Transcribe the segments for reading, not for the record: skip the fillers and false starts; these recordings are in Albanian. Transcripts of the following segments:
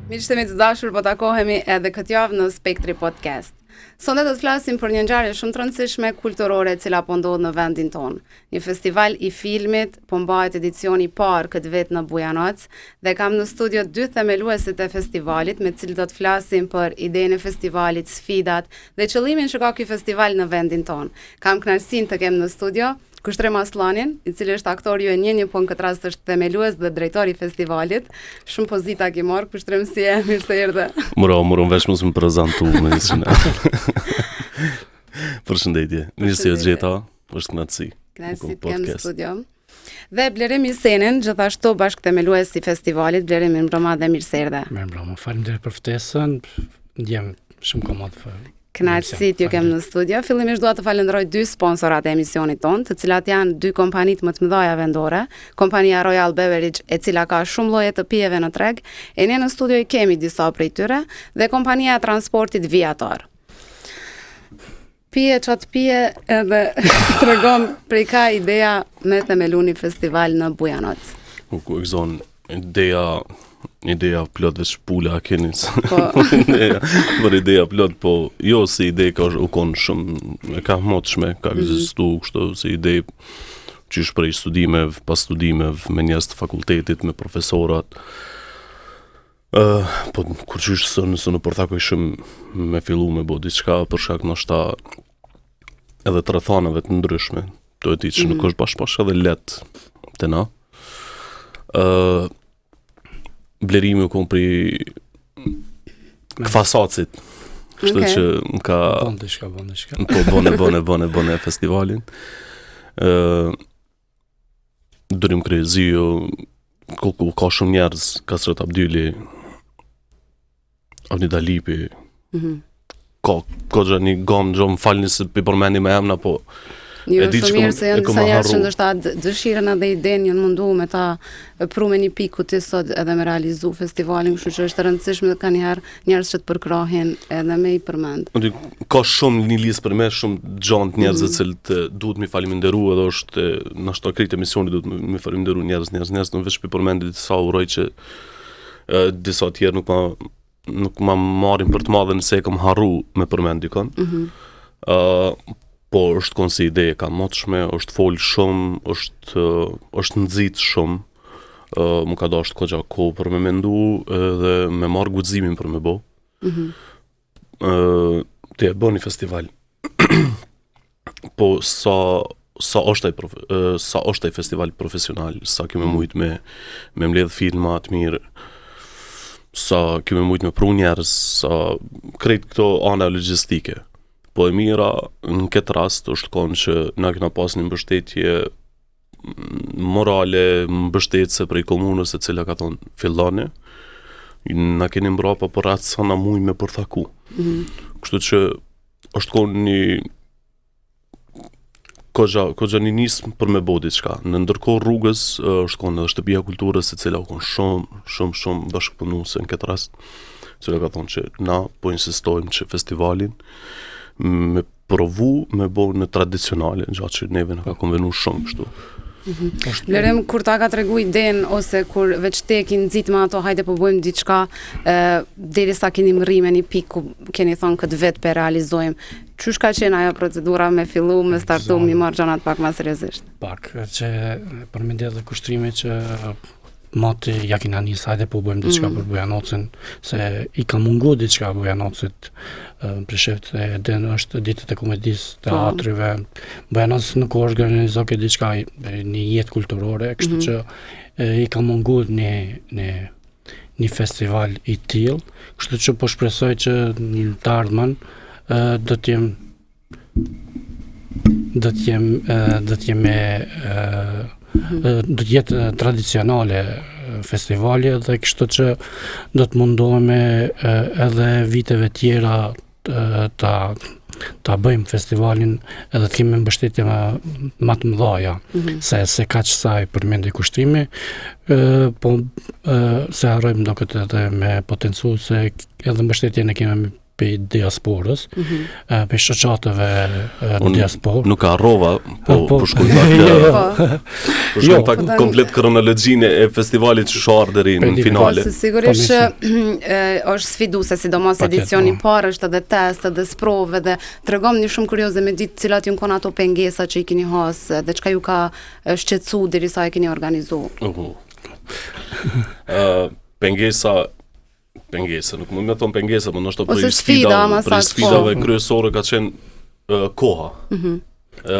Miqtë mi të dashur, po takohemi edhe këtë javë në Spektri Podcast. Sonde do të flasim për një ngjarje shumë të rëndësishme kulturore e cila po ndodh në vendin tonë. Një festival i filmit po mbahet edicioni i parë këtë vit në Bujanoc dhe kam në studio dy themeluesit e festivalit me cilët do të flasim për idenë e festivalit, sfidat dhe qëllimin që ka ky festival në vendin tonë. Kam kënaqësinë të kem në studio Kushtrem Aslanin, i cili është aktor ju e njeni, po në këtë rast është themelues dhe drejtori i festivalit. Shumë pozita ki marrë, Kushtrem, si e, mirë se erdhe. Muro, veç mu së më prezentu me njësë. Përshëndetje. Mirë se jo gjeta, është knatësi. Knatësi të jem në studio. Dhe Blerim Isenin, gjithashtu bashkë themelues i festivalit. Blerim, mirë mbrëma dhe mirë se erdhe. Mirë mbrëma, faleminderit për ftesën, ndjem shumë komod për... Kënaqësit ju kem në studio. Fillimisht dua të falenderoj dy sponsorat e emisionit tonë, të cilat janë dy kompanitë më të mëdha vendore, kompania Royal Beverage, e cila ka shumë lloje të pijeve në treg, e ne në studio i kemi disa prej tyre, dhe kompania e transportit Viator. Pije çat pije edhe tregon prej ka ideja me themeluni festival në Bujanoc. Ku ekzon ideja plot veç pula keni. Për ideja plot, po jo si ide ka u kon shumë e ka motshme, ka ekzistu kështu si ide qysh prej studimeve, pas studimeve me njerëz të fakultetit, me profesorat. Po kur qysh së në përtakoj shumë me fillu me bo diçka për shkak ndoshta edhe të rrethanave të ndryshme. Do e ditë që nuk është bashkë edhe let të na. Blerimi u kom pri Kfasacit, kështu që ka bone festivalin. Durim Krezio, ka shumë njerëz, Kasret Abdyli, Avni Dalipi, ka gjë një gamë, më falni se përmeni me emna, po jo, shumë mirë se janë disa njerëz që ndoshta dëshirën edhe idenë janë mundu me ta pru me një pikë ku ti sot edhe me realizu festivalin, kështu që është e rëndësishme dhe ka njëherë njerëz që të përkrahin edhe me i përmend. Ka shumë një listë për me, shumë gjantë njerëz të cilët duhet mi faleminderu edhe është ndoshta krejt emisioni duhet mi faleminderu njerëz, në veç për përmendit disa uroj që disa tjerë nuk ma marrin për të madhe nëse e kam harru me përmend dikon. Po është konë si ide ka motshme, është folë shumë, është nëzit shumë, më ka dashtë ko gjatë kohë për me mendu dhe me marrë guximin për me bo. Të e bo një festival. Po sa është ai festival profesional, sa keme mujt me mbledh filma të mirë, sa keme mujt me pru njerëz, sa krejt këto ana logjistike. Po e mira, në këtë rast, është konë që na kena pas një mbështetje morale, mbështetje prej komunës e cila ka thonë fillane, na keni mbrapa për atë sa na muj me përthaku. Kështu që është konë një kogja një nismë për me bo diçka. Në ndërkohë rrugës është konë edhe shtëpia kulturës e cila u konë shumë bashkëpunuese në këtë rast, cila ka thonë që na po insistojmë që festivalin me provu me bo në tradicionale, gjatë që neve në ka konvenu shumë kështu. Blerim, kur ta ka tregu iden ose kur veç te keni nxit me ato hajde po bëjmë diçka, derisa keni mrri me një pikë ku keni thonë këtë vetë pe realizojmë. Qysh ka qenë ajo procedura me fillu, me startu, mi marrë gjanat pak ma seriozisht? Pak, që përmendet dhe kushtrimi që moti ja kina njës, hajde po bëjmë diçka për Bujanocin, se i ka mungu diçka Bujanocit, për sheft e den është ditët e komedisë, teatrive, Bujanoc nuk organizo këtë diçka një jetë kulturore, kështu që i ka mungu një festival i tillë, kështu që po shpresoj që në të ardhmen do të jetë tradicionale festivali dhe kështu që do të mundohemi edhe viteve tjera ta bëjmë festivalin edhe të kemi mbështetje më të mëdha, se kaq sa i përmendi kushtrimi, po se harrojmë do këtë edhe me potencu se edhe mbështetjen e kemi për diasporës, për shoqatave diasporë. Nuk harrova, po shkoj pak komplet kronologjinë e festivalit që shar deri në finale. Po sigurisht është sfiduese, sidomos edicioni i parë është edhe test, edhe sprove dhe tregom një shumë kurioze me ditë cilat janë kon ato pengesa që i keni hasë dhe çka ju ka shqetësu derisa e keni organizu. Pengesa, nuk mund me thonë pengesa, më nështë për sfidave kryesore ka qenë koha.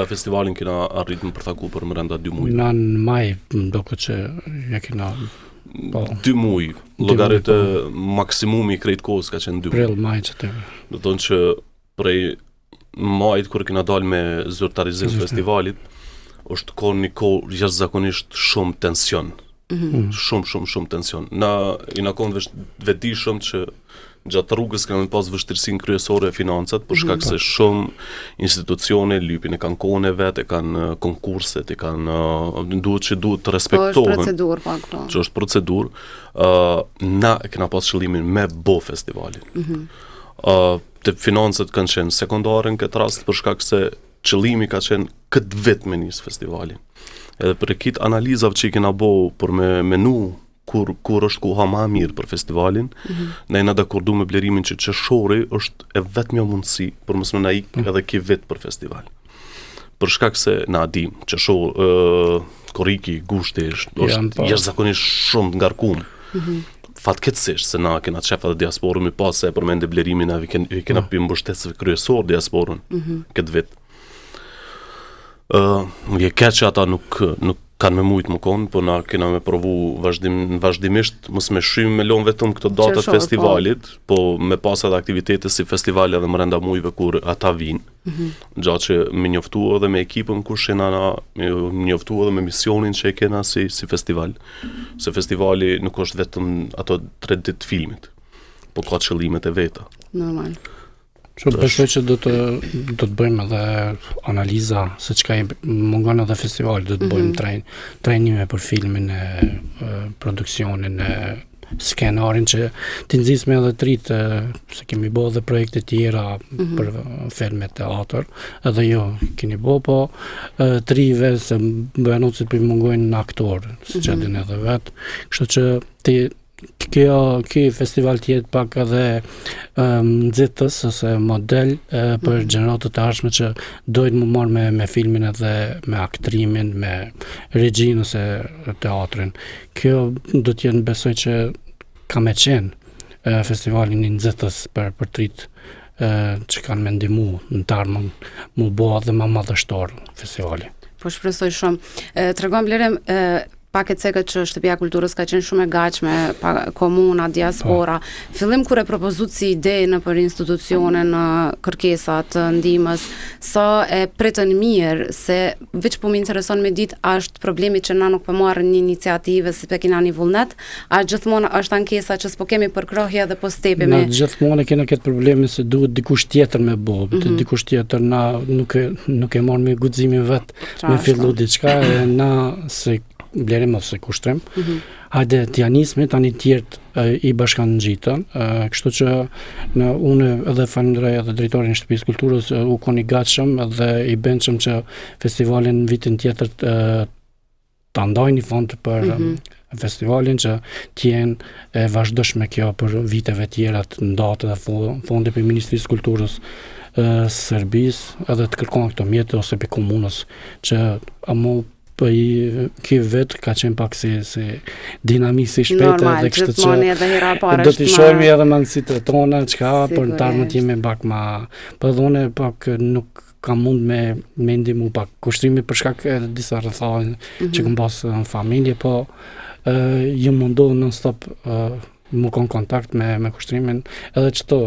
Festivalin kena arrit më përthaku për mërenda 2 muaj. Në maj, më doke që ja kena... 2 muaj, llogarit maksimumi i krejt kohës ka qenë 2 muaj. Prill, maj që të... Do thonë që prej majt kur kena dalë me zyrtarizim festivalit, është kohë një kohë jashtëzakonisht shumë tension. Shumë tension. I na konë vetëdijshëm që gjatë rrugës kemi pas vështirësinë kryesore e financat, për shkak se shumë institucione lypin e kanë kohën e vet, e kanë konkurset, e kanë duhet të respektohen. Është procedurë pak po. Që është procedurë. Na e kena pas qëllimin me bo festivalin. Të financat kanë qenë sekondare në këtë rast, për shkak se qëllimi ka qenë këtë vit me nis festivalin. Edhe për kitë analizave që i kena bo për me menu kur është koha ma mirë për festivalin, ne jena dakordu me blerimin që qershori është e vetmja mundësi për mësme na ik edhe ki vit për festival. Për shkak se na dim, korriki, gushti është jashtëzakonisht shumë ngarkum. Fatkeqësisht se na kena qef edhe diasporën mi pas se për me ndë blerimin e kena për mbështetësve kryesor diasporën këtë vit. Më je keq që ata nuk kanë me mujtë më konë, po na kena me provu vazhdimisht, mos me shym me lon vetëm këto datat festivalit, po me pas edhe aktivitete si festivali edhe mrenda mujve kur ata vinë. Gjatë që me njoftu edhe me ekipën kush jena na, me njoftu edhe me misionin që e kena si festival. Se festivali nuk është vetëm ato 3 ditë filmit, po ka qëllimet e veta. Normal. Shumë besoj që do të bëjmë edhe analiza se çka i mungon edhe festivali, do të bëjmë trajnime për filmin e produksionin e skenarin që t'i nxisme edhe tritë, se kemi bo edhe projekte tjera për filme teatr, edhe jo keni bo, po trive se bëjanocit për mungojnë në aktor, si që din edhe vetë, kështu që Ky festival tjetë pak edhe nxitës ose model për gjeneratët e ardhshme që dojnë më marrë me filmin edhe me aktrimin, me regjinë ose teatrin. Kjo do t'jenë besoj që ka me qenë festivalin një nxitës për trit që kanë me ndimu në tarmën mu bo edhe ma madhështor festivali. Po shpresoj shumë. Tregon Blerem, pak e cekët që Shtëpia e Kulturës ka qenë shumë e gatshme, komuna, diaspora. Fillim kur e propozut si ide në për institucione, në kërkesat, ndihmës, sa e pritën mirë, se veç po më intereson me ditë është problemi që na nuk po marrim një iniciativë si pe kena një vullnet, a gjithmonë është ankesa që s'po kemi përkrohje dhe po stepemi. Na gjithmonë kena këtë problemi se duhet dikush tjetër me bo, dikush tjetër na nuk e marr me guximin vet, me fillu diçka, na se Blerim ose kushtrim. Hajde t'ja nismi tani tjertë i bashkan ngjitën, kështu që unë edhe falenderoj edhe drejtorin e Shtëpisë Kulturës u koni gatshëm edhe i bëndshëm që festivalin vitin tjetër ta ndajnë një fond për festivalin që t'jenë e vazhdoshme kjo për viteve tjera të ndatë dhe fondi për Ministrisë Kulturës Serbisë edhe të kërkon këto mjetë ose për komunës që amu po ky vet ka qenë pak si dinamik si shpejtë dhe kështu që do t'i shohim edhe mangësitë tona çka për të ardhmen time pak ma po dhone pak nuk ka mund me ndihmu pak kushtrimi për shkak e disa rrethave që kam pas në familje, po ju mundohu non stop mu kon kontakt me kushtrimin, edhe qëto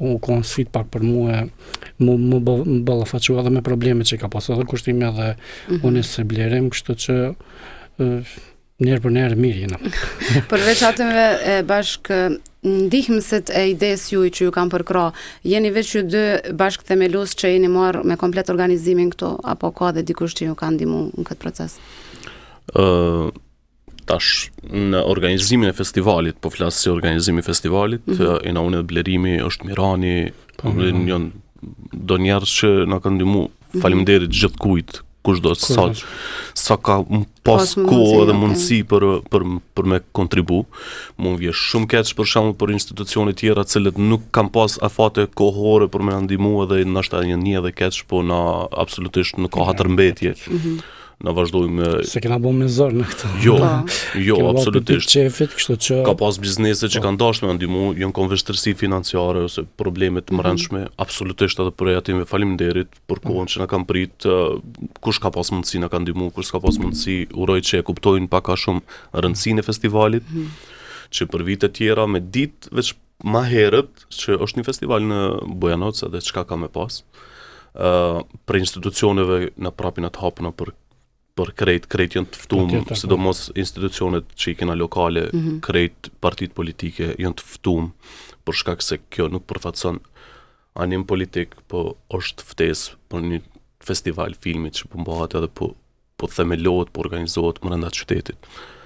u kon sfit pak për mu ballafaqua edhe me problemet që ka pas edhe kushtimi edhe unë se Blerim, kështu që njerë për njerë mirë jena. Përveç atyve bashk ndihmësit e ides juj që ju kam përkra, jeni veç ju dy bashk themelus që jeni marrë me komplet organizimin këto, apo ka dhe dikush që ju ka ndihmu në këtë proces? tash në organizimin e festivalit, po flas si organizimi i festivalit, e na unë blerimi është Mirani, janë do njerëz që na kanë ndihmu, faleminderit gjithkujt, kushdo sa ka pas kohë dhe mundësi për me kontribu. Mund vje shumë keq për shembull për institucione tjera cilët nuk kanë pas afate kohore për me na ndihmu edhe ndoshta një edhe keq, po na absolutisht nuk ka hatërmbetje. Na vazhdojmë se kena bën me zor në këtë. Jo, absolutisht. Çefit, kështu që ka pas biznese që kanë dashur me ndihmu, janë kanë vështirësi financiare ose probleme të mëndshme, absolutisht edhe për atyve faleminderit për kohën që na kanë prit, kush ka pas mundësi na kanë ndihmu, kush ka pas mundësi, uroj që e kuptojnë pak a shumë rëndësinë e festivalit, që për vite tjera me ditë veç më herët që është një festival në Bujanoc edhe çka ka më pas. Për institucioneve na prapin atë hapën për krejt janë të ftuar, sidomos institucionet që i kena lokale, krejt partitë politike janë të ftuar, për shkak se kjo nuk përfaqëson anim politik, po është ftesë për një festival filmit që po bëhet edhe po themelohet, po organizohet brenda qytetit.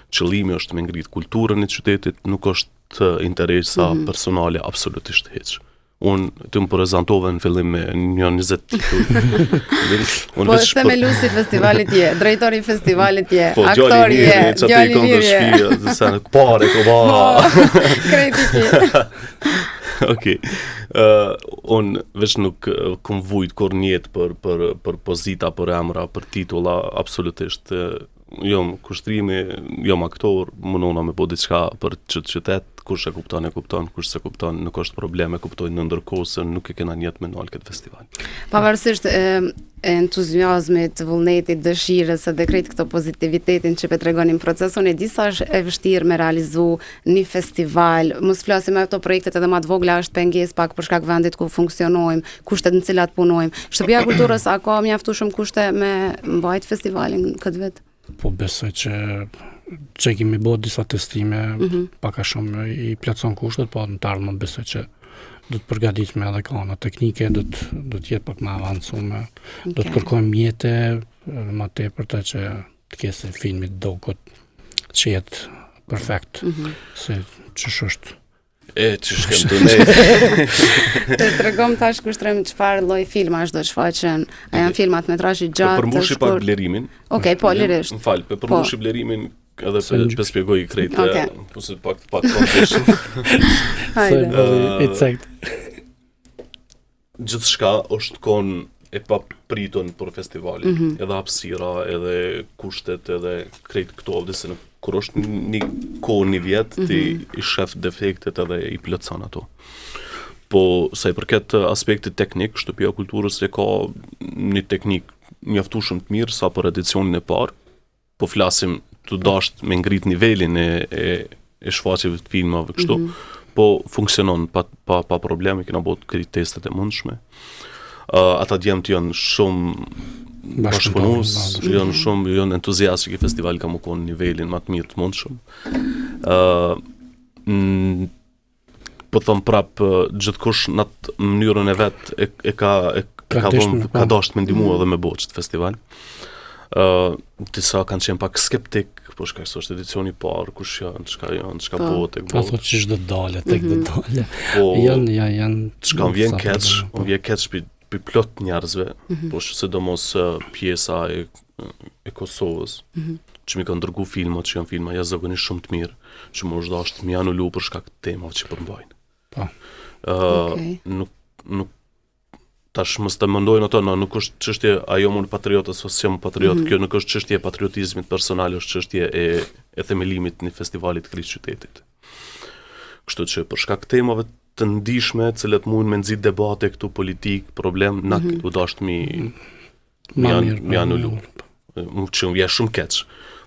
Qëllimi është me ngrit kulturën e qytetit, nuk është interesa personale absolutisht hiç. Unë të më prezentove në fillim me një 20 titull. Po themeluesi festivalit je, drejtori festivalit je, aktor je, djali mirë je. Sa në pare, krejti je. Okej. Unë veç nuk kom vujt kur njetë për pozita, për emra, për titulla, absolutisht. Jom kushtrimi, jom aktor, mundona me po diçka për qytet, kush e kupton, kush se kupton, nuk është problem e kuptojnë në ndërkohë se nuk e kena njetë me nalë këtë festival. Pavarësisht entuziazmit, vullnetit, dëshirës edhe krejt këto pozitivitetin që pe tregonin procesun, e disa është e vështirë me realizu një festival, mos flasim me ato projektet edhe ma të vogla është pengesë pak për shkak vendit ku funksionojmë, kushtet në cilat punojmë. Shtëpia e Kulturës a ka mjaftueshëm kushte me mbajt festivalin këtë vit? Po besoj që kemi bërë disa testime, pak a shumë i plotson kushtet, po në të ardhmen besoj që do të përgatitemi edhe ka ana teknike, do të jetë pak më avancuar, do të kërkojmë mjete më tepër të që të kese filmit dokot që jetë perfekt, se ç'është është. Që shkem të nejtë. Të tregom tash kushtrem çfarë lloj filmash do shfaqen. A janë filmat metrazhi gjatë? Përmbushi pak blerimin. Okej, po lirisht. M'fal, përmbushi blerimin edhe pe shpjegoj krejt. Ose pak kontekstin. Hajde. Exact. Gjithçka është kon e papritur për festivalin, edhe hapësira, edhe kushtet, edhe krejt këto se kur është një kohë një vjetë, ti i shef defektet edhe i plotson ato. Po, sa i përket aspektit teknik, Shtëpia e Kulturës e ka një teknik mjaftueshëm të mirë sa për edicionin e parë, po flasim të dasht me ngrit nivelin e shfaqjeve të filmave kështu, po funksionon pa probleme, kena bërë këtë testet e mundshme. Ata djemët janë shumë bashkëpunues, janë entuziastë që ky festival ka më konë nivelin më të mirë të mundshëm. Po thon prap gjithkush në atë mënyrën e vet e ka dashur me ndihmu edhe me boç të festival. Disa kanë qenë pak skeptik, po shkak se është edicioni i parë, kush janë, çka bëhet tek botë. Po thotë ç'ish do dale, tek do dale. Po janë çka vjen keq për plot njerëzve, po sidomos pjesa e Kosovës, që mi kanë dërgu filmat që janë filma jashtëzakonisht shumë të mirë, që më është dashur mi anulu për shkak të temave që përmbajnë. Po. Nuk tash mos të mendojnë ato, nuk është çështje ajo mund patriot ose jam patriot, kjo nuk është çështje e patriotizmit personal, është çështje e themelimit në festivalit Krisht qytetit. Kështu që për shkak të temave të ndihshme, të cilat mund me nxit debate këtu politik, problem, na u dashur mi anulu. Që vjen shumë keq,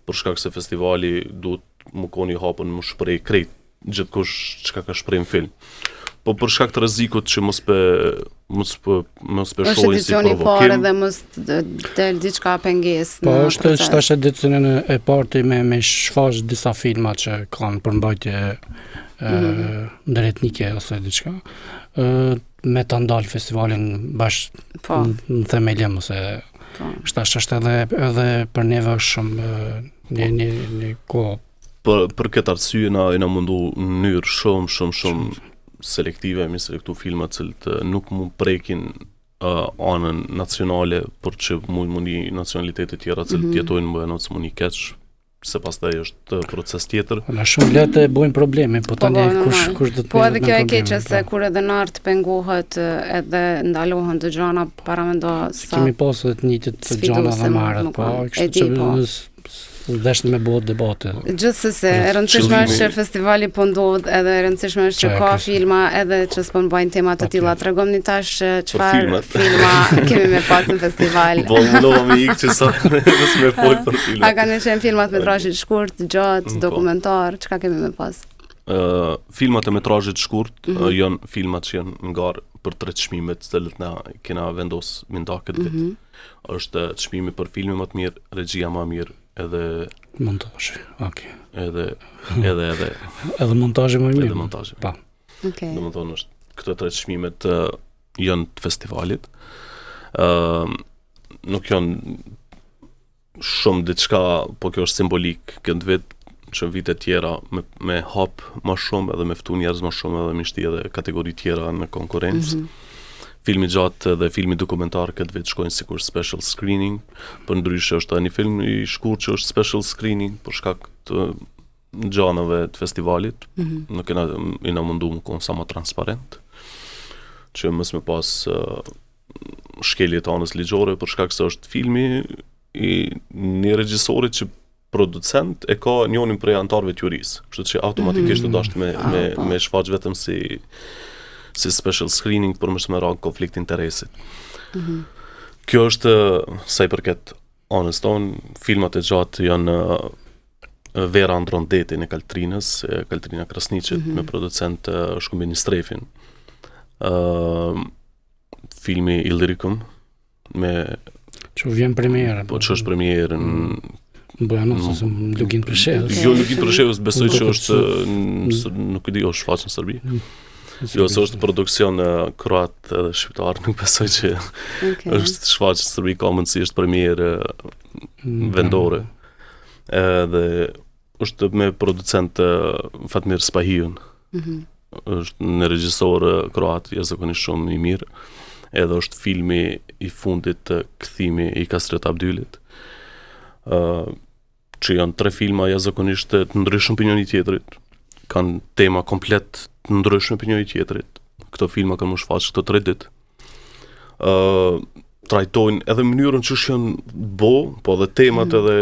për shkak se festivali duhet më koni hapën më shpreh krejt gjithkush çka ka shpreh në film. Po për shkak të rrezikut që mos shohin si provokim. Parë dhe mos del diçka pengesë. Po është edicioni e parë me shfaq disa filma që kanë përmbajtje ndëretnike ose diçka, me të ndalë festivalin bashkë në themelje, ose është edhe për neve shumë një kohë për këtë arsye na mundu në mënyrë shumë selektive, mi selektu filma cilët nuk mund prekin anën nacionale, por që mund mundi nacionalitete tjera cilët jetojnë në Bujanocë mundi keq, se pastaj është proces tjetër. Na shumë lehtë bojnë probleme, po tani kush do të po edhe kjo e keqe se kur edhe në art pengohet edhe ndalohen të gjana para mendo sa kemi pasur të njëjtit të gjana dhe marrët, po kështu që deshtë me bëhet debate. Gjithsesi, e rëndësishme është që festivali po ndodh, edhe e rëndësishme është që ka filma edhe që s'po bëjnë tema të tilla. Tregomni tash çfarë filma kemi me pas në festival. Vullnova me ikë që sa nësë me folë për filma. A kanë qenë filmat metrazhit shkurt, gjatë, dokumentar, çka kemi me pas? Filmat e metrazhit shkurt janë filmat që janë ngarë për 3 çmimet të cilët na kena vendos me nda këtë vit. Është çmimi për filmin më të mirë, regjia më e mirë, edhe montazhi. Okej. Edhe montazhi më mirë. Edhe montazhi. Po. Okej. Domethënë është këto 3 çmimet janë të festivalit. Nuk janë shumë diçka, po kjo është simbolik këtë vit, që në vite tjera me hap më shumë edhe me ftu njerëz më shumë edhe me shti edhe kategori tjera në konkurrencë. Filmi gjatë dhe filmi dokumentar këtë vit shkojnë sikur special screening, për ndryshe është një film i shkurt që është special screening për shkak të gjanave të festivalit. Nuk ina mundu më konë sa më transparent, që mës me pas shkelje të anës ligjore për shkak se është filmi i një regjisorit që producent e ka njonin prej antarëve të jurisë, kështu që automatikisht të dashtë me shfaq vetëm si special screening për më ra konflikt interesit. Kjo është sa i përket anës tonë. Filmat e gjatë janë Vera Androndeti në Kaltrinës, Kaltrina Krasniqit me producent Shkumbini Strefin. Filmi Illyricum me që vjen premierë. Po që është premierë në Bujanocës, Lugin Preshevës. Jo, Lugin Preshevës besoj që është nuk e di, është shfaqë në Serbi. Jo, se është produksion kroat edhe shqiptar, nuk besoj që është shfaqë në Serbi, ka mundësi është premierë vendore. Dhe është me producent Fatmir Spahiun. Është në regjisor kroat, jashtëzakonisht shumë i mirë. Edhe është filmi i fundit të kthimi i Kasret Abdylit. Që janë 3 filma jashtëzakonisht të ndryshëm për njëri tjetrit, kanë tema komplet të ndryshme për njëri tjetrit. Këto filma kanë më shfaqë këto 3 ditë. Trajtojnë edhe mënyrën që janë po edhe temat edhe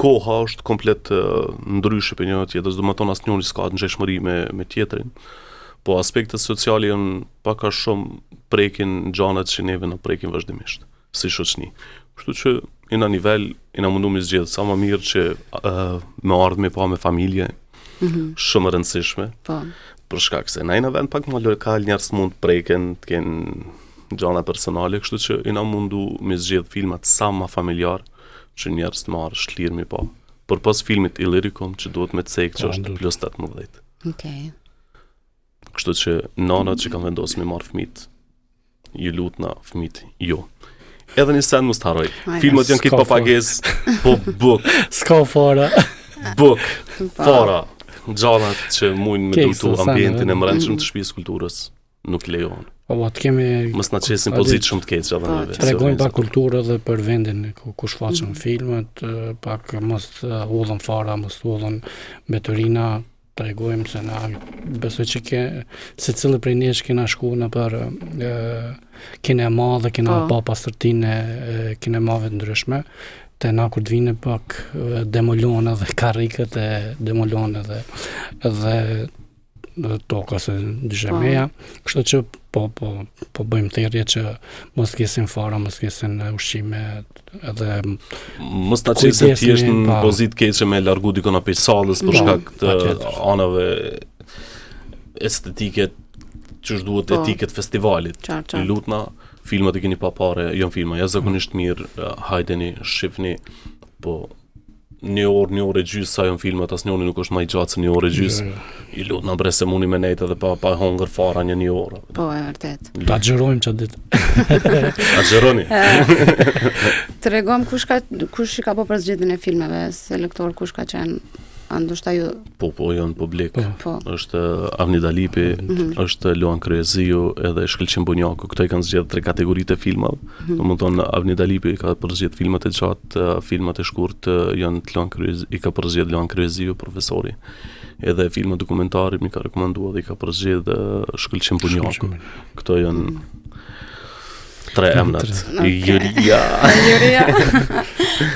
koha është komplet ndryshe për njëri tjetrit, do të thonë asnjëri s'ka ngjeshmëri me tjetrin. Po aspektet sociale janë pak a shumë prekin gjanat që neve na prekin vazhdimisht si shoqni. Kështu që ina nivel, ina mundu me zgjedh sa më mirë që me ardhme pa me familje, shumë rëndësishme. Po. Për shkak se na ina vend pak më lokal, njerëz mund preken, të kenë gjana personale, kështu që ina mundu me zgjedh filmat sa më familjar, që njerëz të marrë shlirë pa. Por pas filmit Illyricum që duhet me cek që është plus 18. Okej. Kështu që nanat që kanë vendosur me marrë fëmijët, ju lutna fëmijët jo. Edhe një sen mos të harroj. Filmat janë këtë papagesë, po buk. S'ka fara. Buk, fara. Gjanat që mujnë me dëmtu ambientin e mbrëmshëm të shtëpisë kulturës nuk lejohen. Po atë kemi mos na çesin pozitë shumë të keqe edhe neve. Tregojmë pak kulturë edhe për vendin ku shfaqen filmat, pak mos udhën fara, mos udhën betërina. Tregojmë se na besoj që secili prej nesh kena shku në për kinema dhe kena pa pastërtinë e kinemave të ndryshme. Te na kur të vinë pak demolon edhe karrikët e demolon edhe toka se dyshemeja. Kështu që po bëjmë thirrje që mos kesin fara, mos kesin ushqime edhe mos ta çesin thjesht në pozitë keqe me largu dikon apo sallës për shkak të anave estetike që duhet etiket festivalit. Lutna, filmat e keni pa pare, janë filma jashtëzakonisht mirë, hajdeni, shifni, po një orë e gjysë sa janë filmat, asnjëri nuk është më i gjatë se një orë e gjysë. I lutna bre se muni me nejtë edhe pa hongër fara një orë. Po, e vërtet. Ta xherojmë çfarë ditë. A xheroni? Tregom kush i ka po për zgjedhjen e filmeve, selektor kush ka qenë ndoshta ju Po, janë publik. po. Është Avni Dalipi, është Luan Kryeziu, edhe Shkëlqim Bunjaku. Këto i kanë zgjedhë 3 kategoritë e filmave. Domethënë Avni Dalipi ka përzgjedhë filmat e gjatë, filmat e shkurtë janë të Luan Kryeziu, i ka përzgjedhë Luan Kryeziu, profesori. Edhe filmat dokumentare mi ka rekomanduar dhe i ka përzgjedhë Shkëlqim Bunjaku. Këto janë 3 emnat. Juria.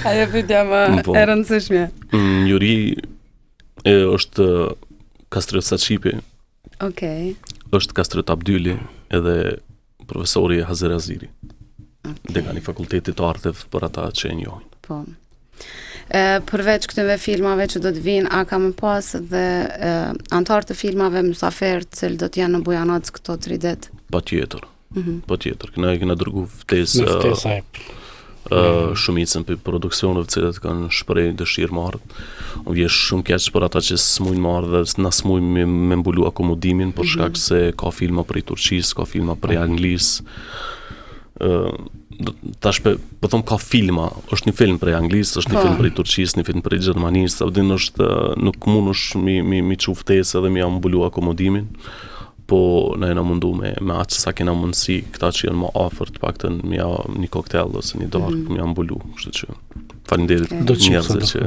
Ajo pyetja më e rëndësishme. Juri është Kastriot Saçipi, Okej. është Kastriot Abdyli edhe profesori Hazir Aziri. Dekani Fakultetit të Arteve për ata që e njohin. Po. Përveç këtyre filmave që do të vinë, a ka më pas dhe antar të filmave mysafir që do të janë në Bujanoc këto 3 ditë? Patjetër. Patjetër. Kena dërgu ftesë shumicën për produksioneve të cilat kanë shpreh dëshirë marrë. Unë vjesh shumë keq për ata që s'mujnë marrë dhe na s'mujnë me mbulu akomodimin për shkak se ka filma prej Turqisë, ka filma prej Anglisë. Tash po them ka filma, është një film prej Anglisë, është një film prej Turqisë, një film prej Gjermanisë, apo është nuk mundesh mi çu ftesë edhe mi mbulu akomodimin. Po na jena mundu me aq sa kena mundësi, këta që janë më afër të paktën mi një koktel ose një darkë mi mbulu, kështu që faleminderit njerëzve që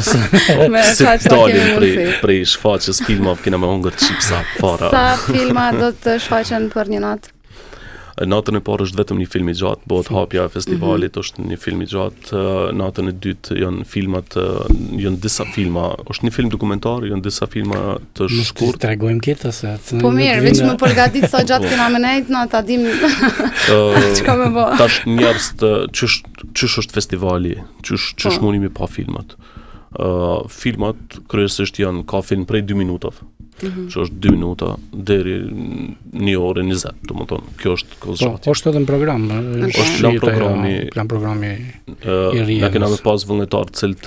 si dalin prej shfaqjes filmave kena me hongër chipsa para. Sa filma do të shfaqen për një natë? Natën e parë është vetëm një film i gjatë, bëhet hapja e festivalit, është një film i gjatë. Natën e dytë janë filmat, janë disa filma, është një film dokumentar, janë disa filma të shkurtë. Mos tregojmë këtë se Po mirë, veç më përgatit sa gjatë kena me nejt, na ta dim çka më bë. Tash njerëz çysh është festivali, çysh mundi me pa filmat. Filmat kryesisht janë ka film prej 2 minutave. Që është 2 minuta deri 1 orë 20, domethënë kjo është kozhati. Është edhe në program. Është plan programi i ri. Ne kena me pas vullnetar të cilët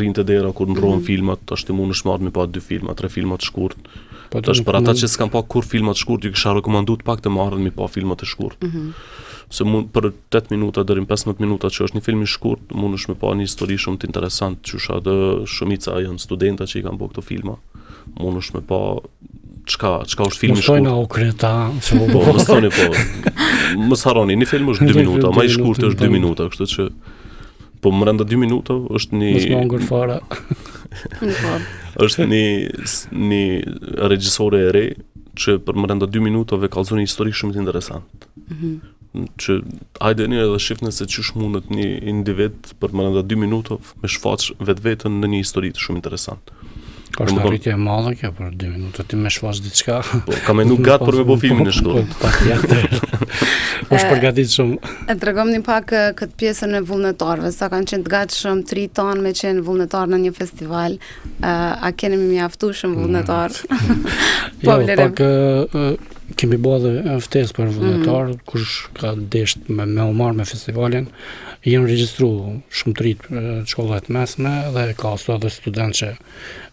rrinte dera kur ndrohen filmat, është i mundesh marrë me pa 2 filma, 3 filma të shkurtë. Tash për ata që s'kan pa kur filma të shkurtë, ju kisha rekomanduar pak të marrën me pa filma të shkurtë. Se për 8 minuta deri në 15 minuta që është një film i shkurtë, mundesh me pa një histori shumë të interesante, që edhe shumica janë studenta që i kanë bërë këto filma. Mundesh me pa çka është filmi i shkurtë. Mos kreta, po, mos thoni po. Mos harroni, një film është 2 minuta, më i shkurtë është 2 minuta, kështu që po brenda 2 minuta është një mos mongër fare. Është një regjisore e re që për brenda 2 minutave kallzon një histori shumë të interesante. Që hajdeni edhe shifni se çish mundet një individ për brenda 2 minutave me shfaq vetveten në një histori shumë interesante. Ka është arritje e madhe kjo për 2 minuta, ti me shfaq diçka. Po, ka menu gatë për me bo filmin e shkurtë. Është përgatit shumë. E tregomni pak këtë pjesën e vullnetarëve, sa kanë qenë të gatshëm 3 tanë me qenë vullnetar në një festival. A keni mjaftueshëm vullnetar? Po vlerë. Pak kemi bërë dhe ftesë për vullnetar, kush ka desht me u marrë me festivalin. Jenë regjistru shumë të rritë shkollat mesme dhe ka edhe student që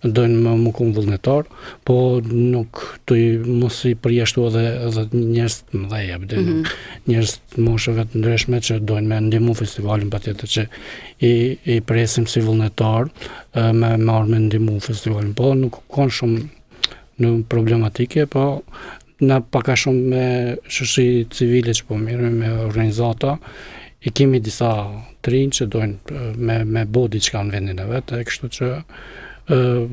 dojnë më kumë vullnetar, po nuk të mos i përjashtu edhe njerëz të mëdheja, njerëz të moshëve të ndryshme që dojnë me ndihmu festivalin, patjetër që i presim si vullnetar me marrë me ndihmu festivalin, po nuk kanë shumë në problematike, po na paka shumë me shoqëri civile që po mirë me organizata. I kemi disa trinj që dojnë me bo diçka në vendin e vetë, kështu që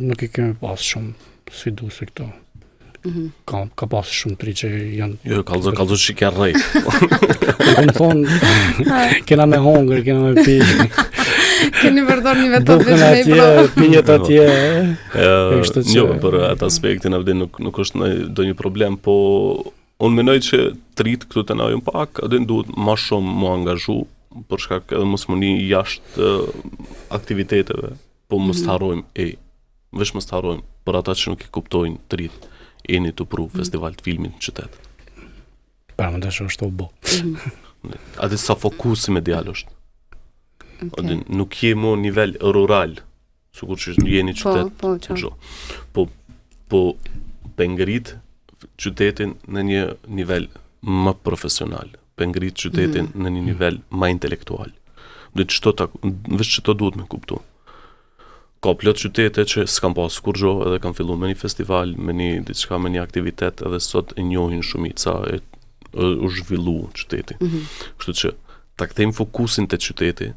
nuk i kemi pas shumë sfiduese këto. Ka pas shumë trinj që janë... Jo, kalzo shike rrej. Në thonë, kena me hongër, kena me pi. Keni përdor një metodë veç me i atje, pijet atje. Jo, për atë aspektin e vdin nuk është ndonjë problem, po unë menoj që trit këtu të najën pak, edhe duhet ma shumë më angazhu, për shkak edhe mos më një jashtë aktiviteteve, po mos të harrojmë, veç mos të harrojmë, për ata që nuk i kuptojnë trit, jeni të pru festival të filmin në qytet. Pra më dashë është të bo. Adi sa fokusi medial është. Nuk je më nivel rural, sikur që jeni qytet. Po pengrit qytetin në një nivel më profesional, pengrit qytetin në një nivel më intelektual. Veç që to duhet me kuptu. ka plot qytete që s'kan pas kur gjo edhe kanë fillu me një festival, me diçka, me një aktivitet edhe sot e njohin shumica u zhvillu qyteti. Kështu që ta kthejmë fokusin te qyteti,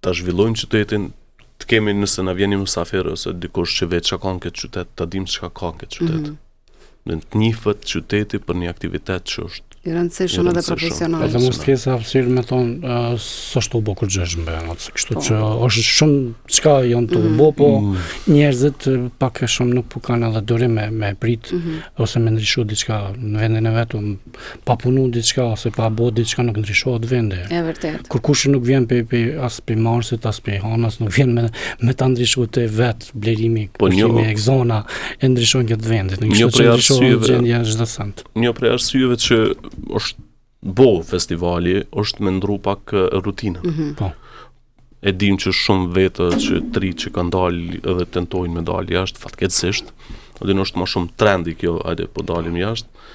ta zhvillojmë qytetin, të kemi nëse na vjen një mysafir ose dikush që vetë çka ka në këtë qytet, ta dimë çka ka në këtë qytet. Në të njifët qyteti për një aktivitet që është i rëndësishëm edhe profesional. Edhe mos të kesa hapësirë me thonë, s'është u bo kur gjësh më bëjnë, kështu që është shumë çka janë të u bo, po njerëzit pak e shumë nuk kanë edhe dorim me prit, ose me ndryshu diçka në vendin e vetu, pa punu diçka, ose pa bo diçka nuk ndryshohet vendi. E vërtet. Kur kush nuk vjen as pe Marsit, as pe Hanës, nuk vjen me ta ndryshu të vet, blerimi, pushimi e zona, e ndryshojnë këtë vendit. Nuk ndryshohet gjendja çdo sent. Një prej arsyeve që është bo festivali, është me ndru pak rutinën. Po. E dim që shumë vetë që tri që kanë dalë edhe tentojnë me dalë jashtë, fatkeqësisht. Edhe është më shumë trendi kjo, hajde po dalim jashtë.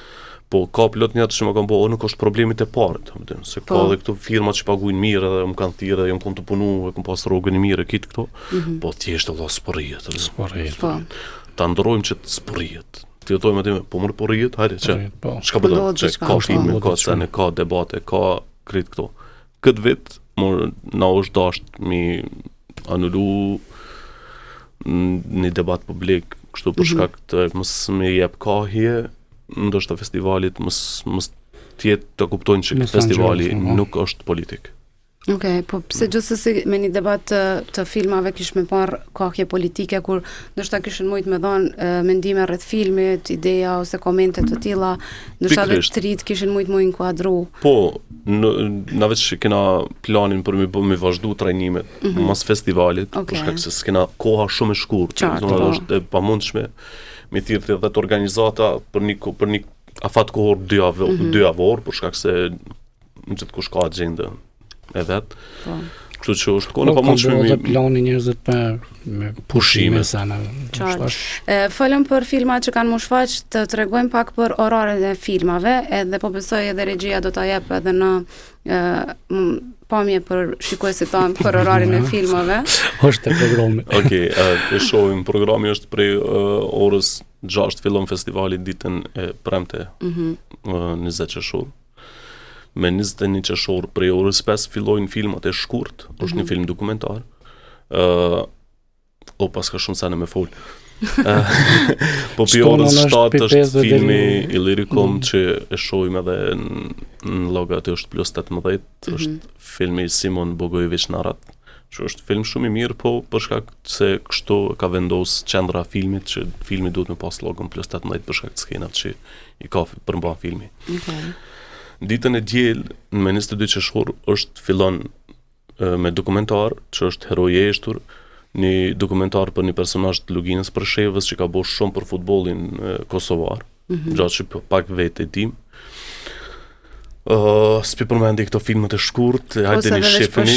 Po ka plot njerëz që më kanë bëu, nuk është problemit e parë, se ka edhe këto firma që paguajnë mirë edhe më kanë thirrë, jam kom të punu, e kom pas rrogën e mirë kit këto. Po thjesht valla sporriet. Po. Ta ndrojmë që të sporriet. Të jetojmë aty, po më porriet, hajde që çka po do, që ka filme, ka scene, ka debate, ka krit këto. Këtë vit na është dasht mi anulu një debat publik, kështu për shkak të mos më jep kahje, ndoshta festivalit mos tjetë të kuptojnë që festivali nuk është politik. Okej, po pse gjithsesi me një debat të filmave kish me parë kahje politike kur ndoshta kishin mujt me dhënë mendime rreth filmit, ideja ose komente të tilla, ndoshta edhe të rit kishin mujt mu inkuadru. Po, na veç kena planin për me vazhdu trajnimet mas festivalit, për shkak se s'kena koha shumë e shkurtë, është e pamundshme me thirrje edhe të organizata për një afat kohor 2 javor, për shkak se gjithkush ka agjendë e vetë. Kështu që është kone pa mund shmimi. Po, plani njerëzit me pushime sana. Falem për filma që kanë mu shfaq, të tregojmë pak për oraret e filmave, edhe po besoj edhe regjia do t'a jep edhe në pamje për shikuesit tanë për orarin e filmave. Është e programi. Okej, e shohim, programi është prej orës 6 fillon festivali ditën e premte 20 qershor. Me 21 qershor prej orës 5 fillojnë filmat e shkurt, është një film dokumentar. Pas ka shumë sene me fol. Po për orës 7 është filmi Illyricum që e shohim edhe në logat është +18, është filmi Simon Bogojević Narat, që është film shumë i mirë, po për shkak se kështu ka vendos qendra filmit, që filmi duhet me pas logon +18 për shkak të skenat që i ka përmban filmi. Ditën e diel, me 22 qershor, fillon me dokumentar, që është Heroi i eshtur, një dokumentar për një personazh të Luginës Përshevës që ka bërë shumë për futbollin kosovar, gjatë që pak vetë e dim. S'pi përmendi këto filmat e shkurt, hajde një shifni.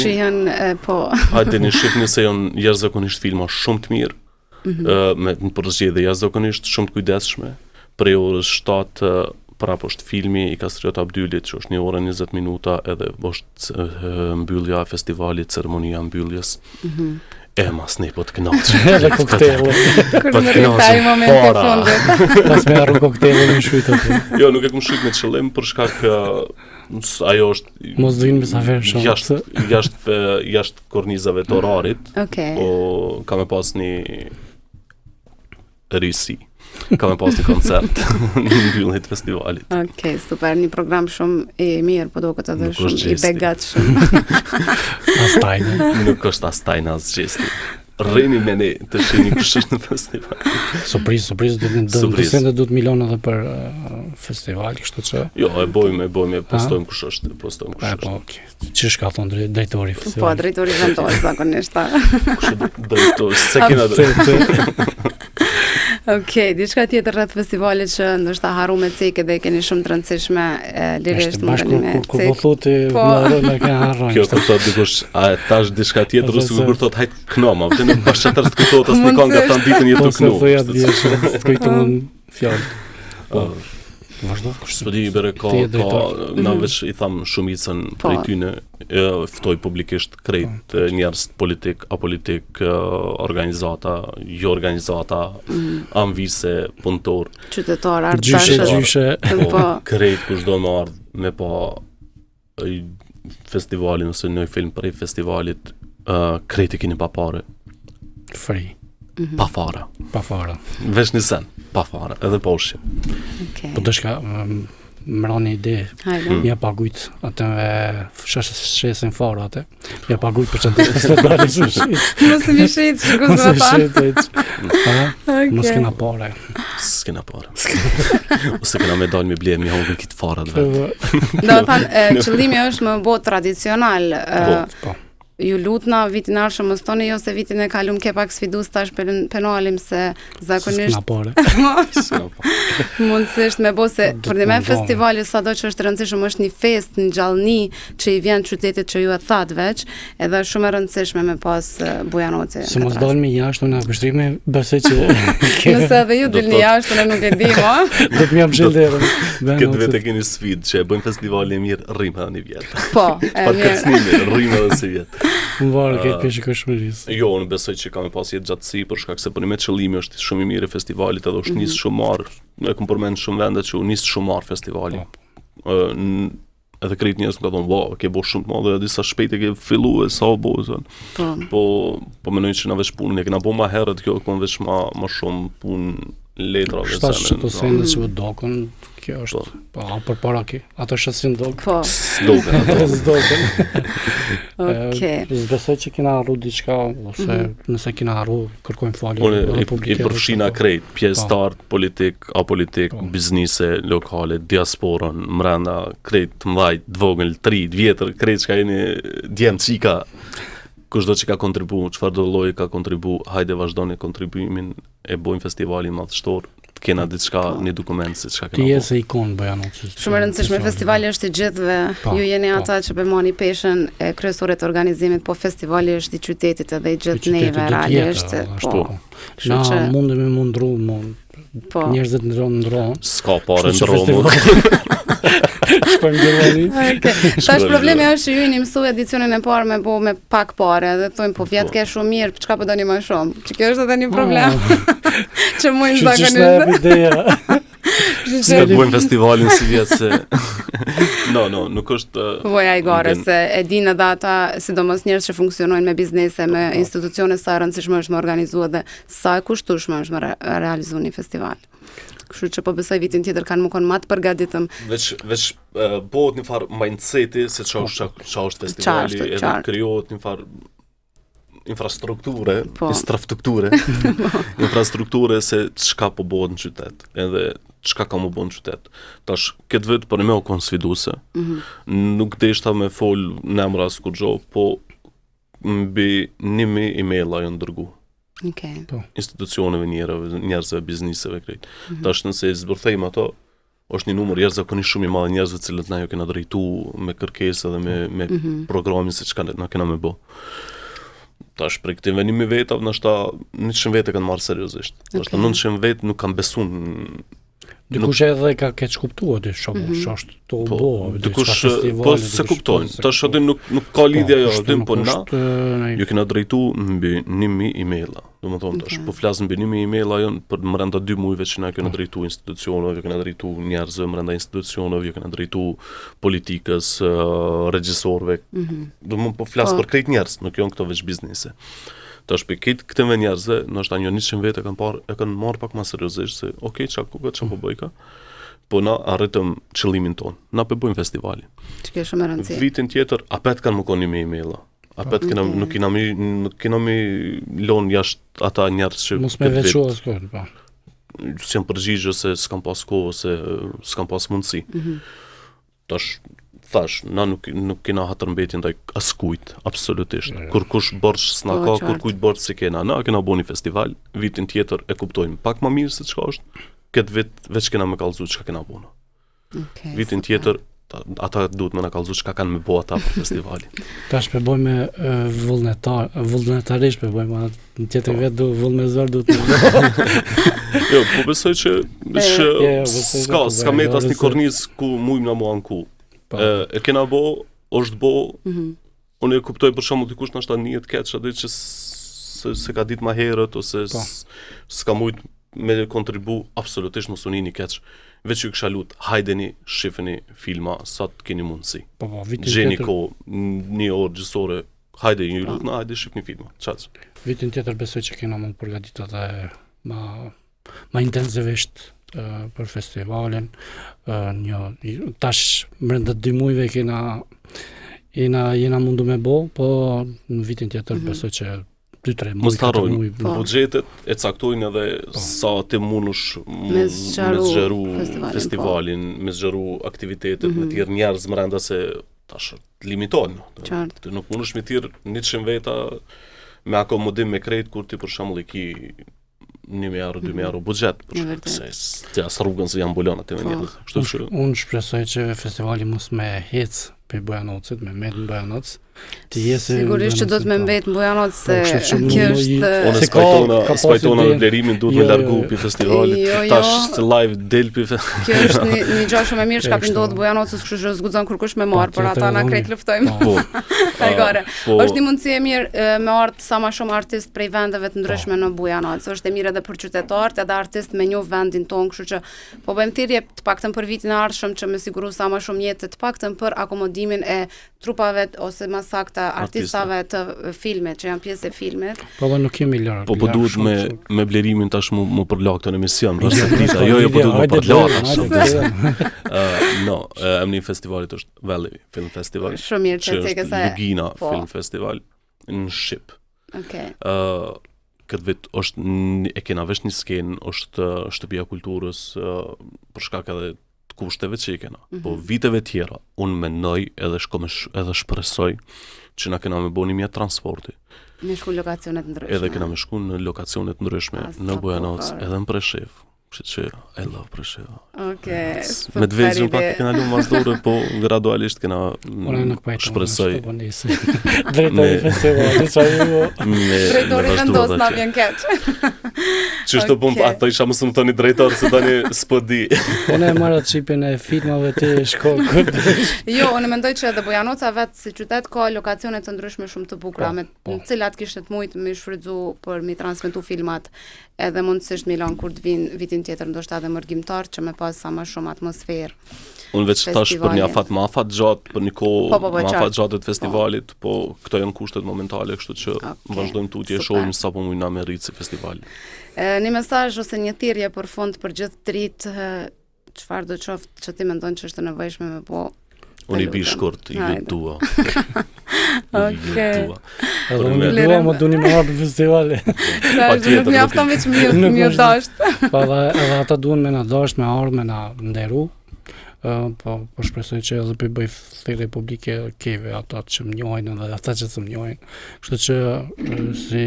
Hajde një shifni se janë jashtëzakonisht filma shumë të mirë, me një përzgjedhje jashtëzakonisht shumë të kujdesshme. Prej orës 7 prap është filmi i Kastriot Abdylit, që është 1 orë 20 minuta, edhe është mbyllja e festivalit, ceremonia mbylljes. Mas ne po të kënaqsh. Edhe koktejlë. Kur më rritaj moment e fundit. Pas me arru koktejlë në shujt aty. Jo, nuk e kam shujt me qëllim, për shkak ajo është mos do vinë mysafir shumë. Jashtë kornizave të orarit. Po ka me pas një risi. Ka me pas një koncert në mbylljen e festivalit. Okej, super, një program shumë i mirë, po do këtë edhe shumë i begatshëm. Nuk është astajnë as gjesti. Rrini me ne të shihni kush është në festival. Surprizë do të miliona edhe për festival, kështu që. Jo, e bojmë, postojmë kush është, Po, çish ka thonë drejtori i festivalit. Po, drejtori vendos zakonisht. Kush është drejtori? Se kena drejtori. Okej, diçka tjetër rreth festivalit që ndoshta harru me cekë dhe keni shumë të rëndësishme lirisht më tani me cekë. Kur po thotë më ka harruar. Kjo kur thotë dikush, a tash diçka tjetër ose kur thotë hajt knoma, vjen në bashkëtar të këto as në këngë tan ditën jetu kënu. Po thoya diçka, kujton fjalë. Vazhdo. S'po di bere ka na veç I tham shumicën prej tyne ftoj publikisht krejt njerëz politik, apolitik, organizata, jo organizata, anvise, punëtor, qytetar, gjyshe. Krejt kushdo më ardh me pa festivalin ose një film prej festivalit, krejt I keni pa pare. Free. Pa fara. Pa fara. Veç një sen, pa fara, edhe pa ushqim. Okay. Po dëshka më rani ide. Ja pagujt atëve shesin fara atë. Ja pagujt për çantë festivalit sushi. Mos më shit, shikoj Mos kena pare. S'kena pare. Ose kena me dalë me ble mi hongën kitë farat vetë. Do të thënë, qëllimi është më bo tradicional. Po. Ju lutna vitin arshëm mos toni jo se vitin e kalum ke pak sfidus tash penalim se zakonisht mundësisht me bo se për një me festivali sado që është rëndësishme është një fest, një gjallëni që I vjen qytetit që ju e thatë veç edhe shumë e rëndësishme me pas Bujanoci. Se mos dalmi jashtë në pështrimi, besoj që nëse edhe ju dilni jashtë në nuk e di mo. Do të mjam shëlderën. Këtë vete keni sfidë që e bëjmë festivali e mirë rrimë edhe një vjetë. Po, e mirë. Rrimë edhe si vjetë. Më varë këtë peshikëshmërisë. Jo, unë besoj që kam pas jetë gjatësi për shkak se për një me qëllimi është shumë I mirë e festivalit edhe është nisë shumë marë, e kom përmenë shumë vendet që nisë shumë marë festivali. Edhe krejt njerëz më ka thonë, wow, ke bo shumë të madhe, disa shpejt e ke fillu e sa bo, po menoj që na veç punën, e kena bo ma herët kjo, kon veç ma shumë punë letra dhe sene. Shtash që të sene që vë dokën, kjo është, për para ki, ato shësin dokë. Po. S'dokën. Okej. Besoj që kena arru diçka, ose nëse kena arru, kërkojmë falje. Unë I përfshina krejt, pjesëtar, politik, apolitik, biznise, lokale, diasporën, mrenda, krejt, mdhajt, dvogël, 3 vjetër, krejt që ka jeni djemë qika, kushdo që ka kontribu, çfarë do lloji ka kontribu, hajde vazhdoni kontribuimin, e bojmë festivalin madhështor, të kena diçka, një dokument se çka kena. Ti je se ikon Bujanoci. Shumë e rëndësishme, festivali është I gjithëve, ju jeni ata që përmani peshën e kryesore të organizimit, po festivali është I qytetit edhe I gjithë neve realisht. Po. Na mundemi mundru, njerëzit ndronë. S'ka pare ndronë. Tash problemi është që ju jeni mësu edicionin e parë me bo me pak pare dhe thojmë po vjetë ke shumë mirë, çka po doni më shumë? Që kjo është edhe një problem. Që mujnë zakonisht. Se bujmë festivalin si vjetë se nuk është Voja I gare se e din edhe ata sidomos njerëz që funksionojnë me biznese, me institucione sa rëndësishme është me organizu dhe sa e kushtueshme është me realizu një festival. Kështu që po besoj vitin tjetër kanë më konë matë përgatitëm. Veç bëhet një farë mindseti se qa është festivali, edhe krijohet një farë infrastrukture se çka po bëhet në qytet, edhe çka ka më bënë në qytet. Tash, këtë vetë për me o konë sfiduse, nuk deshta me fol në emra s'kur gjo, po mbi 1.000 emaila janë dërgu. Institucioneve njerëzve, bizniseve krejt. Tash nëse zbërthejmë ato, është një numër jashtëzakonisht shumë I madh njerëzve cilët na jo kena drejtu me kërkesë dhe me programin se çka na kena me bë. Tash për këtë venimi vetë, ndoshta 100 vete kanë marrë seriozisht. Ndoshta 900 vet nuk kanë besuar. Dikush edhe ka keq kuptuar ti është to bo, dikush po se kuptojnë. Tash aty nuk ka lidhje ajo, aty po na. Ju kena drejtu mbi 1.000 emaila. Domethënë tash po flas mbi 1.000 emaila janë për brenda 2 muajve që na kena drejtu institucioneve, ju kena drejtu njerëzve brenda institucioneve, ju kena drejtu politikës, regjisorëve. Domethënë po flas për krejt njerëz, nuk janë këto veç biznese. Tash për këtë me njerëzve, nështë një 100 vete e kanë marrë pak ma seriozisht se okej, qa po bëjka, po na arritëm qëllimin tonë, na po bëjmë festivali. Që kjo shumë e rëndësi. Vitin tjetër, apet kanë më koni me emaila, apet nuk kena mi lonë jashtë ata njerëz që mos me veçu as këtë, pa. Si janë përgjigjë se s'kam pas kohë, se s'kam pas mundësi. Tash, thash, na nuk kena hatërmbetje ndaj askujt, absolutisht. Kur kush borç s'na ka, kur kujt borç si kena, na kena bo një festival, vitin tjetër e kuptojmë pak ma mirë se çka është, këtë vit veç kena me kallëzu çka kena bona. Vitin tjetër ata duhet me na kallëzu çka kanë me bo ata për festivalin. Tash po bëjmë vullnetarisht po bëjmë në tjetër vetë do vullnezor duhet të Jo, po besoj që s'ka me asnjë kornizë ku mujmë na mu anku. E kena bo, është bo, unë e kuptoj për shembull dikush nashta njët keq atë që se ka ditë më herët ose s'ka mujt me kontribu absolutisht mos unini keq. Veç ju kisha lut, hajdeni, shifeni filma sa të keni mundësi. Gjeni ko, një orë gjësore, hajde ju lut, hajde shifni filma. Qaç. Vitin tjetër besoj që kena mund përgatitur edhe ma intensivisht për festivalin. Tash brenda 2 muajve jena mundu me bo, po në vitin tjetër besoj që 2-3 muaj. Mos harrojnë, buxhetet e caktojnë edhe sa të mundush me zgjeru festivalin, me zgjeru aktivitetet, me tjerë njerëz brenda se tash limitohen. Ti nuk mundesh me tjerë 100 veta me akomodim me krejt kur ti për shembull i ki 1.000 euro, 2.000 euro buxhet, se ti as rrugën se janë bulon atë me njerëz. Kështu që unë shpresoj që festivali mos me hec për Bujanocit, me mbet në Bujanoc. Sigurisht që do të me mbet në Bujanoc se kjo është... Unë spajtona në blerimin duhet me largu për festivalit, tash të live del për festivalit. Kjo është një gjë shumë e mirë që ka ndodhur Bujanocës, kështu që zguxon kur kush me marr, por ata na krejt luftojmë. Është një mundësi e mirë me ardh sa më shumë artist prej vendeve të ndryshme në Bujanoc. Është e mirë edhe për qytetarët, edhe artist me një vendin tonë, kështu që po bëjmë thirrje të paktën për vitin e ardhshëm që me siguru sa më shumë jetë të paktën për akomodimin e trupave ose më saktë artistave të filmit, që janë pjesë e filmit. Po dhe nuk kemi lërë. Po duhet me blerimin tash mu përlak këtë emision, jo, po duhet me përlak. No, emri i festivalit është Valley Film Festival. Shumë mirë që është Lugina Film Festival në Shqip. Okej. Këtë vit e kena vesh një skenë, është shtëpia kulturës për shkak edhe kushteve që i kena. Po viteve tjera, unë mendoj edhe shpresoj që na kena me bo një mjetë transporti. Me shku në lokacionet ndryshme. Edhe kena me shku në lokacionet ndryshme, në Bujanoc, edhe në Preshev. Kështë që I love Preshev. Okej. Me të vejgjën pak kena lu mas dore, po gradualisht kena shpresoj. Drejtori festivalit, që ju... Drejtori vendos na vjen keq. Që shto pun, ato isha mësë më toni drejtor, se tani s'po di. Unë e marrë atë shqipin e filmave të shko këtë. Jo, unë mendoj që edhe Bujanoca vetë si qytet ka lokacione të ndryshme shumë të bukura, me cilat kishte të mujt me shfrytzu për mi transmetu filmat, edhe mundësisht Milan kur të vinë vitin tjetër ndoshta edhe mërgjimtar që me pas sa më shumë atmosferë. Unë veç tash për një afat më afat gjatë, për një kohë më afat gjatë të festivalit, po këto janë kushtet momentale, kështu që vazhdojmë tutje e shohim sa po mujna me rritë si festivali. Një mesazh ose një thirrje për fund për gjithë trit, çfarë do qoftë që ti mendon që është e nevojshme me po? Unë i bi shkurt, i dua. Okej. Unë dua, më duni me marrë për festivali. Nuk mjafton veç mjë dasht. Po edhe ata duen me na dasht, me ardhë, me na nderu. Po shpresoj që edhe për bëj thirrje publike keve ata që më njohin edhe ata që s'më njohin. Kështu që si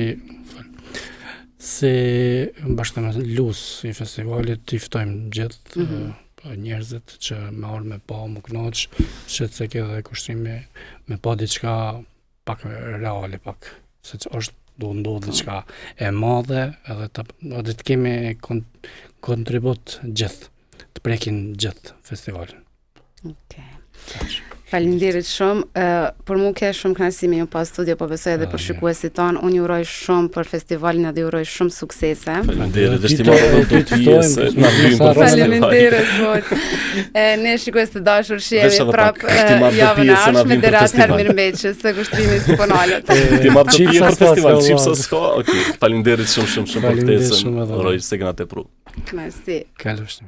bashkë me lus i festivalit i ftojmë gjithë njerëzit që me orë me pa më knoq, që të seke dhe kushtrimi me pa diçka pak reale pak, se që është do ndodhë diçka e madhe edhe të kemi kontribut gjithë, të prekin gjithë festivalin. Okej. Faleminderit shumë. Për mua ka shumë kënaqësi me ju pas studio, po besoj edhe për shikuesit tanë. Unë ju uroj shumë për festivalin dhe ju uroj shumë suksese. Faleminderit, estimata do të pjesë na vim për festivalin. Faleminderit. Ne shikues të dashur, shihemi prapë javën e ardhshme deri atëherë mirëmbëjtje se kushtrimi s'ponalet. Ti marr të pjesë për festival, çipsa s'ka. Okej. Faleminderit shumë për ftesën. Uroj se kena tepru. Merci. Kalofsh.